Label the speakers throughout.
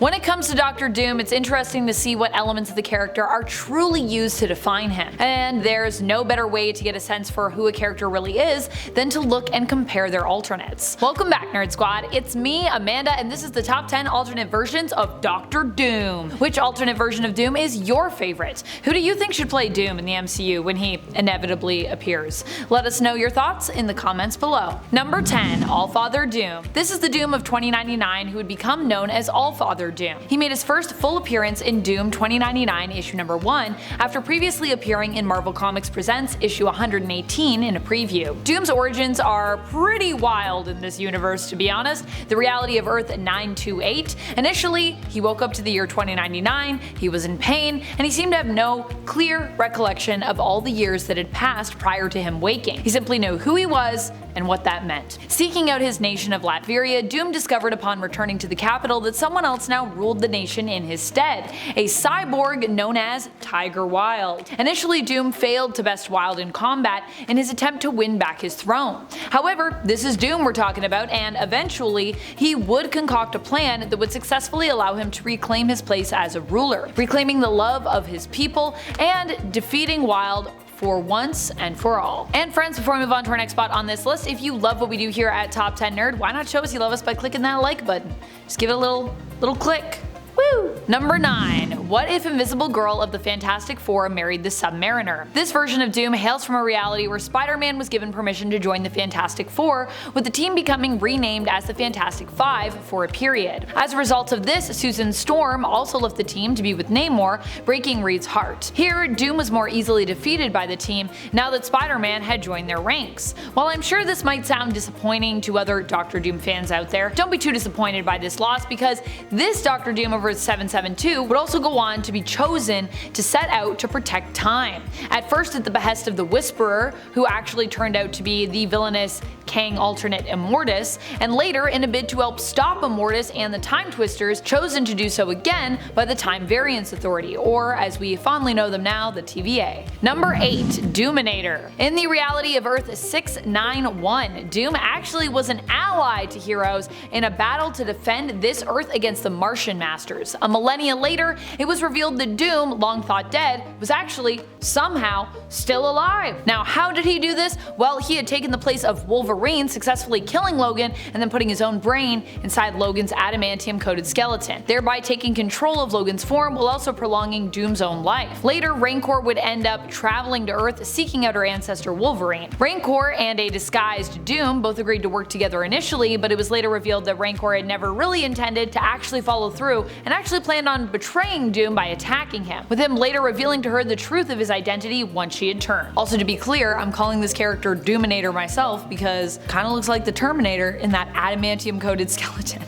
Speaker 1: When it comes to Doctor Doom, it's interesting to see what elements of the character are truly used to define him. And there's no better way to get a sense for who a character really is than to look and compare their alternates. Welcome back, Nerd Squad. It's me, Amanda, and this is the top 10 alternate versions of Doctor Doom. Which alternate version of Doom is your favorite? Who do you think should play Doom in the MCU when he inevitably appears? Let us know your thoughts in the comments below. Number 10. Allfather Doom. This is the Doom of 2099 who would become known as Allfather Doom. He made his first full appearance in Doom 2099 issue number 1 after previously appearing in Marvel Comics Presents issue 118 in a preview. Doom's origins are pretty wild in this universe, to be honest. The reality of Earth 928. Initially, he woke up to the year 2099, he was in pain, and he seemed to have no clear recollection of all the years that had passed prior to him waking. He simply knew who he was and what that meant. Seeking out his nation of Latveria, Doom discovered upon returning to the capital that someone else now ruled the nation in his stead, a cyborg known as Tiger Wilde. Initially, Doom failed to best Wilde in combat in his attempt to win back his throne. However, this is Doom we're talking about, and eventually he would concoct a plan that would successfully allow him to reclaim his place as a ruler, reclaiming the love of his people and defeating Wilde for once and for all. And friends, before we move on to our next spot on this list, if you love what we do here at Top 10 Nerd, why not show us you love us by clicking that like button? Just give it a little click. Woo! Number 9. What if Invisible Girl of the Fantastic Four married the Submariner? This version of Doom hails from a reality where Spider-Man was given permission to join the Fantastic Four, with the team becoming renamed as the Fantastic Five for a period. As a result of this, Susan Storm also left the team to be with Namor, breaking Reed's heart. Here, Doom was more easily defeated by the team now that Spider-Man had joined their ranks. While I'm sure this might sound disappointing to other Doctor Doom fans out there, don't be too disappointed by this loss, because this Doctor Doom over 772 would also go on to be chosen to set out to protect time. At first at the behest of the Whisperer, who actually turned out to be the villainous Kang alternate Immortus, and later in a bid to help stop Immortus and the Time Twisters, chosen to do so again by the Time Variance Authority, or as we fondly know them now, the TVA. Number 8. Doominator. In the reality of Earth 691, Doom actually was an ally to heroes in a battle to defend this Earth against the Martian Masters. A millennia later, it was revealed that Doom, long thought dead, was actually somehow still alive. Now, how did he do this? Well, he had taken the place of Wolverine, successfully killing Logan and then putting his own brain inside Logan's adamantium-coated skeleton, thereby taking control of Logan's form while also prolonging Doom's own life. Later, Rancor would end up traveling to Earth seeking out her ancestor Wolverine. Rancor and a disguised Doom both agreed to work together initially, but it was later revealed that Rancor had never really intended to actually follow through and actually planned on betraying Doom by attacking him, with him later revealing to her the truth of his identity once she had turned. Also, to be clear, I'm calling this character Doominator myself because kinda looks like the Terminator in that adamantium-coated skeleton.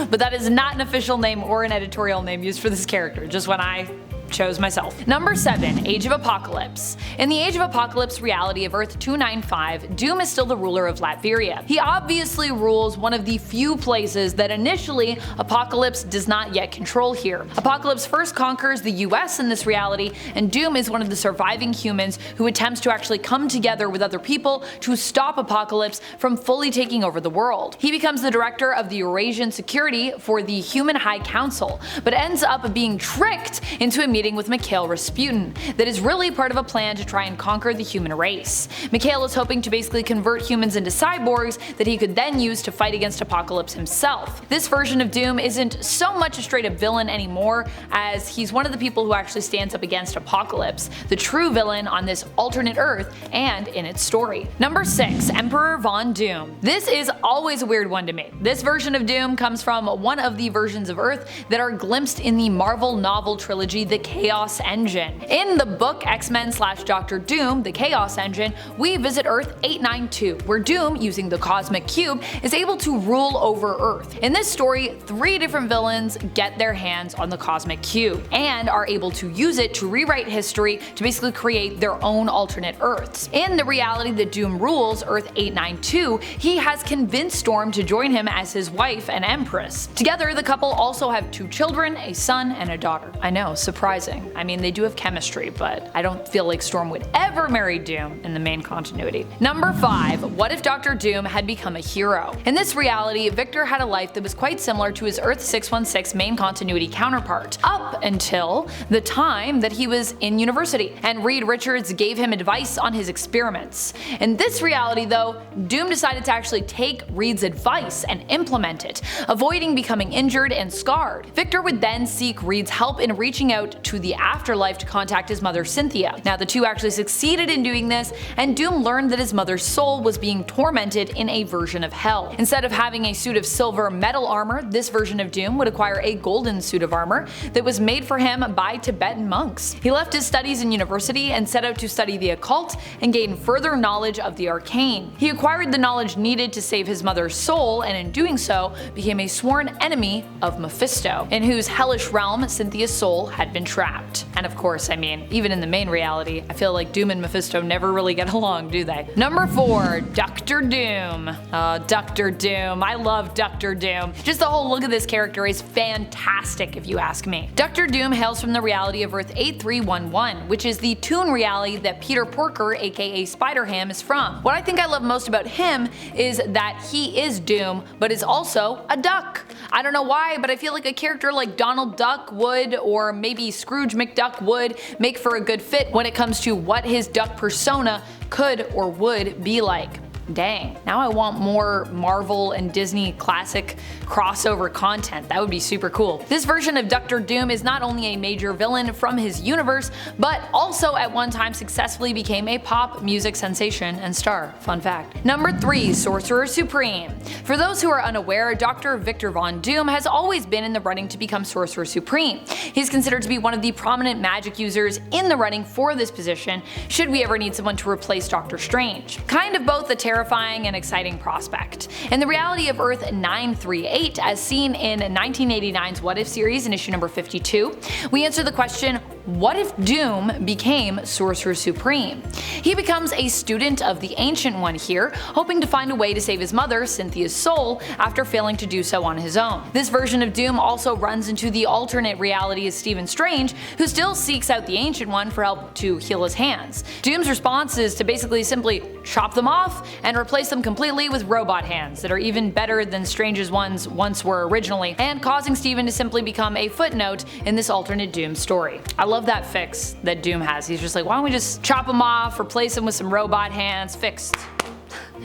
Speaker 1: But that is not an official name or an editorial name used for this character, just when I chose myself. Number 7. Age of Apocalypse. In the Age of Apocalypse reality of Earth 295, Doom is still the ruler of Latveria. He obviously rules one of the few places that initially Apocalypse does not yet control here. Apocalypse first conquers the US in this reality, and Doom is one of the surviving humans who attempts to actually come together with other people to stop Apocalypse from fully taking over the world. He becomes the director of the Eurasian security for the Human High Council, but ends up being tricked into a meeting with Mikhail Rasputin that is really part of a plan to try and conquer the human race. Mikhail is hoping to basically convert humans into cyborgs that he could then use to fight against Apocalypse himself. This version of Doom isn't so much a straight up villain anymore, as he's one of the people who actually stands up against Apocalypse, the true villain on this alternate Earth and in its story. Number 6. Emperor Von Doom. This is always a weird one to me. This version of Doom comes from one of the versions of Earth that are glimpsed in the Marvel novel trilogy The Chaos Engine. In the book X-Men/Doctor Doom, The Chaos Engine, we visit Earth 892, where Doom, using the Cosmic Cube, is able to rule over Earth. In this story, 3 different villains get their hands on the Cosmic Cube, and are able to use it to rewrite history to basically create their own alternate Earths. In the reality that Doom rules, Earth 892, he has convinced Storm to join him as his wife and Empress. Together, the couple also have 2 children, a son and a daughter. I know, surprise surprising. I mean, they do have chemistry, but I don't feel like Storm would ever marry Doom in the main continuity. Number 5. What if Dr. Doom had become a hero? In this reality, Victor had a life that was quite similar to his Earth 616 main continuity counterpart, up until the time that he was in university, and Reed Richards gave him advice on his experiments. In this reality though, Doom decided to actually take Reed's advice and implement it, avoiding becoming injured and scarred. Victor would then seek Reed's help in reaching out to the afterlife to contact his mother Cynthia. Now the two actually succeeded in doing this, and Doom learned that his mother's soul was being tormented in a version of hell. Instead of having a suit of silver metal armor, this version of Doom would acquire a golden suit of armor that was made for him by Tibetan monks. He left his studies in university and set out to study the occult and gain further knowledge of the arcane. He acquired the knowledge needed to save his mother's soul, and in doing so became a sworn enemy of Mephisto, in whose hellish realm Cynthia's soul had been trapped. And of course, I mean, even in the main reality, I feel like Doom and Mephisto never really get along, do they? Number 4. Dr. Doom. Dr. Doom. I love Dr. Doom. Just the whole look of this character is fantastic if you ask me. Dr. Doom hails from the reality of Earth 8311, which is the toon reality that Peter Porker aka Spider-Ham is from. What I think I love most about him is that he is Doom, but is also a duck. I don't know why, but I feel like a character like Donald Duck would, or maybe Scrooge McDuck would, make for a good fit when it comes to what his duck persona could or would be like. Dang, now I want more Marvel and Disney classic crossover content. That would be super cool. This version of Dr. Doom is not only a major villain from his universe, but also at one time successfully became a pop music sensation and star. Fun fact. Number 3. Sorcerer Supreme. For those who are unaware, Dr. Victor Von Doom has always been in the running to become Sorcerer Supreme. He's considered to be one of the prominent magic users in the running for this position, should we ever need someone to replace Doctor Strange. Kind of both a terrifying and exciting prospect. In the reality of Earth 938, as seen in 1989's What If series in issue number 52, we answer the question, what if Doom became Sorcerer Supreme? He becomes a student of the Ancient One here, hoping to find a way to save his mother, Cynthia's soul, after failing to do so on his own. This version of Doom also runs into the alternate reality as Stephen Strange, who still seeks out the Ancient One for help to heal his hands. Doom's response is to basically simply chop them off and replace them completely with robot hands that are even better than Strange's ones once were originally, and causing Stephen to simply become a footnote in this alternate Doom story. I love that fix that Doom has. He's just like, why don't we just chop them off, replace them with some robot hands, fixed.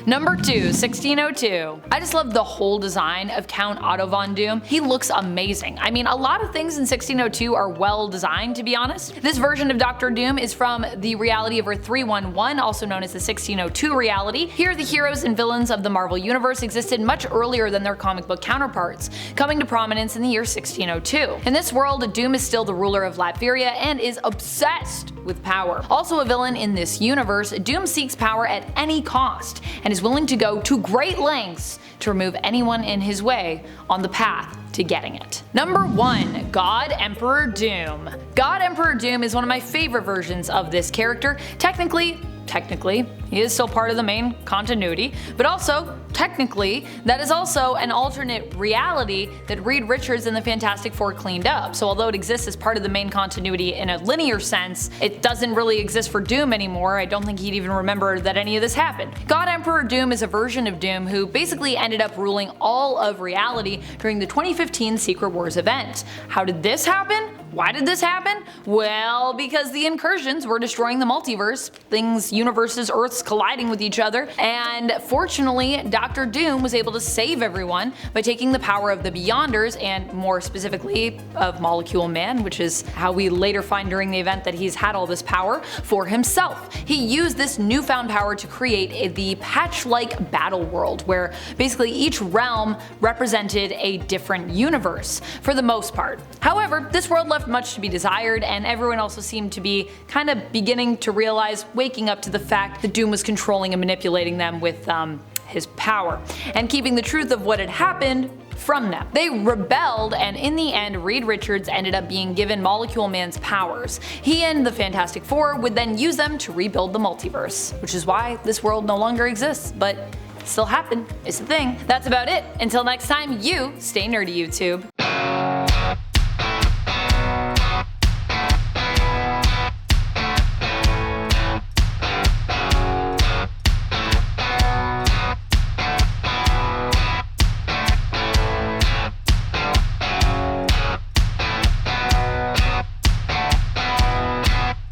Speaker 1: Number 2. 1602. I just love the whole design of Count Otto von Doom. He looks amazing. I mean, a lot of things in 1602 are well designed, to be honest. This version of Dr. Doom is from the reality of Earth 311, also known as the 1602 reality. Here, the heroes and villains of the Marvel Universe existed much earlier than their comic book counterparts, coming to prominence in the year 1602. In this world, Doom is still the ruler of Latveria and is obsessed with power. Also a villain in this universe, Doom seeks power at any cost, and is willing to go to great lengths to remove anyone in his way on the path to getting it. Number 1. God Emperor Doom. God Emperor Doom is one of my favorite versions of this character. Technically, he is still part of the main continuity, but also, technically, that is also an alternate reality that Reed Richards and the Fantastic Four cleaned up. So although it exists as part of the main continuity in a linear sense, it doesn't really exist for Doom anymore. I don't think he'd even remember that any of this happened. God Emperor Doom is a version of Doom who basically ended up ruling all of reality during the 2015 Secret Wars event. How did this happen? Why did this happen? Well, because the incursions were destroying the multiverse, things, universes, Earths colliding with each other, and fortunately, Dr. Doom was able to save everyone by taking the power of the Beyonders, and more specifically of Molecule Man, which is how we later find during the event that he's had all this power, for himself. He used this newfound power to create the patch-like battle world, where basically each realm represented a different universe, for the most part. However, this world left much to be desired, and everyone also seemed to be kind of beginning to realize, waking up to the fact that Doom was controlling and manipulating them with his power, and keeping the truth of what had happened from them. They rebelled, and in the end, Reed Richards ended up being given Molecule Man's powers. He and the Fantastic Four would then use them to rebuild the multiverse, which is why this world no longer exists, but still happened. It's a thing. That's about it. Until next time, you stay nerdy, YouTube.